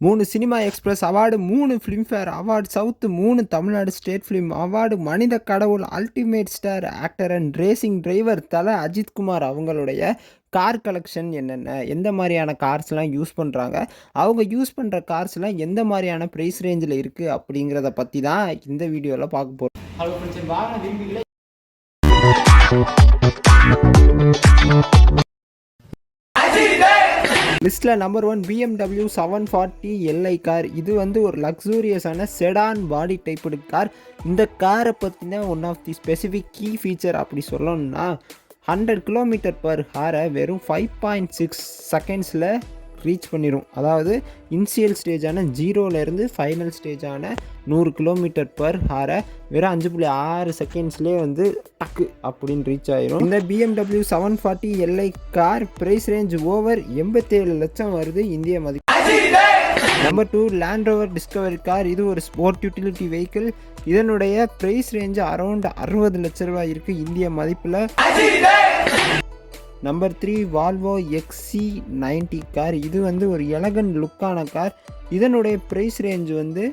3 Cinema Express award, 3 Filmfare award, south 3 Tamil Nadu state film award, மனித கடவுள், ultimate star actor and racing driver Thala Ajithkumar அவங்களுடைய car collection என்னென்ன, எந்த மாதிரியான கார்ஸ்லாம் யூஸ் பண்ணுறாங்க, அவங்க யூஸ் பண்ணுற கார்ஸ்லாம் எந்த மாதிரியான ப்ரைஸ் ரேஞ்சில் இருக்குது அப்படிங்கிறத பற்றி தான் இந்த வீடியோவில் பார்க்க போகிறோம். ஹலோ ஃப்ரெண்ட்ஸ், வாங்க விரும்பிகளை லிஸ்ட்டில் நம்பர் 1 BMW 740 Li கார். இது வந்து ஒரு லக்ஸூரியஸான செடான் பாடி டைப்பு கார். இந்த காரை பற்றின one of the specific key feature அப்படி சொல்லணும்னா 100 km/h வெறும் 5.6 செகண்ட்ஸில் ரீச் பண்ணிடும். அதாவது இனிஷியல் ஸ்டேஜான 0லேருந்து ஃபைனல் ஸ்டேஜான 100 km/h வெறும் 5.6 செகண்ட்ஸ்லேயே வந்து டக்கு அப்படின்னு ரீச் ஆயிரும். இந்த BMW 740 Li car price range over 87 லட்சம் வருது இந்திய மதிப்பு. Number 2 land rover discovery car. இது ஒரு ஸ்போர்ட் யூட்டிலிட்டி வெஹிக்கிள். இதனுடைய ப்ரைஸ் ரேஞ்சு அரௌண்ட் 60 லட்ச ரூபாய் இருக்குது இந்திய மதிப்பில். Number 3 Volvo XC90 car. இது வந்து ஒரு எலகன்ட் லுக்கான கார். இதனுடைய ப்ரைஸ் ரேஞ்ச் வந்து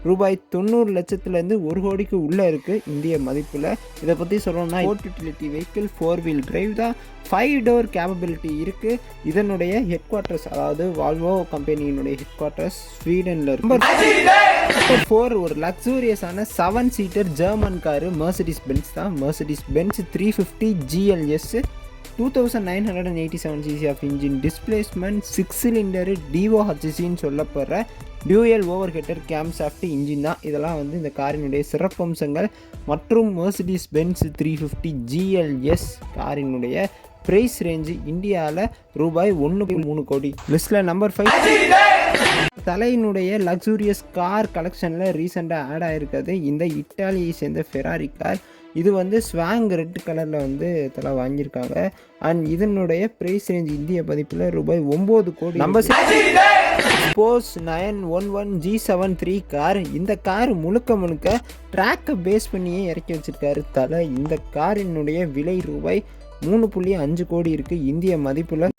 ரூபாய் 90 லட்சத்துலேருந்து 1 கோடிக்கு உள்ளே இருக்குது இந்திய மதிப்பில். இதை பற்றி சொல்லணும்னா sport utility vehicle, 4 wheel drive தான், 5 டோர் கேப்பபிலிட்டி இருக்குது. இதனுடைய ஹெட் குவார்ட்டர்ஸ், அதாவது வால்வோ கம்பெனியினுடைய ஹெட் குவார்ட்டர்ஸ் ஸ்வீடனில் இருக்கு. நம்பர் 4 ஒரு லக்ஸூரியஸான 7 seater German car, Mercedes Benz தான். Mercedes Benz 350 GLS, 2987 cc of engine, displacement 6 cylinder, DOHCன்னு சொல்லப்படுற dual overhead camshaft engine தான். இதெல்லாம் வந்து இந்த காரினுடைய சிறப்பம்சங்கள். மற்றும் மெர்சிடிஸ் பென்ஸ் 350 GLS காரினுடைய ப்ரைஸ் ரேஞ்சு இந்தியாவில் ரூபாய் 1.3 கோடி. லிஸ்ட்டில் நம்பர் 5 தலையினுடைய லக்ஸூரியஸ் கார் கலெக்ஷனில் ரீசெண்டாக ஆட் ஆகிருக்கிறது இந்த இட்டாலியை சேர்ந்த ஃபெராரி கார். இது வந்து ஸ்வாங் ரெட் கலரில் வந்து தலை வாங்கியிருக்காங்க. அண்ட் இதனுடைய ப்ரைஸ் ரேஞ்ச் இந்திய பதிப்பில் ரூபாய் 9 கோடி. Number 6 Porsche 911 G73 car. இந்த கார் முழுக்க ட்ராக்கை பேஸ் பண்ணியே இறக்கி வச்சிருக்காரு தலை. இந்த காரினுடைய விலை ரூபாய் 3.5 கோடி இருக்குது இந்திய மதிப்பில்.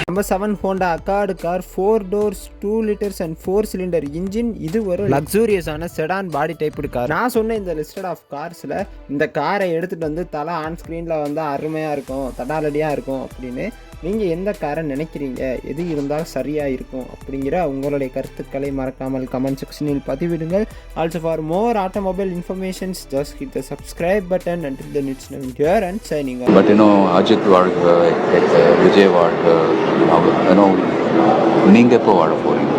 Number 7 Honda Accord car. 4 doors, 2 litres and 4 cylinder engine. இது ஒரு லக்ஸூரியஸான செடான் பாடி டைப்பு கார். நான் சொன்ன இந்த லிஸ்டட் ஆஃப் கார்ஸில் இந்த காரை எடுத்துகிட்டு வந்து தலை ஆன் ஸ்க்ரீனில் வந்து அருமையாக இருக்கும், தடாலடியாக இருக்கும் அப்படின்னு நீங்கள் எந்த காரை நினைக்கிறீங்க, எது இருந்தால் சரியாக இருக்கும் அப்படிங்கிற உங்களுடைய கருத்துக்களை மறக்காமல் கமெண்ட் செக்ஷனில் பதிவிடுங்கள். Also for more automobile informations just hit the subscribe button. until the next video and signing off. But Ajith வாழ்க, விஜய் வாழ்க, நீங்கள் எப்போ வாழ போகிறீங்க?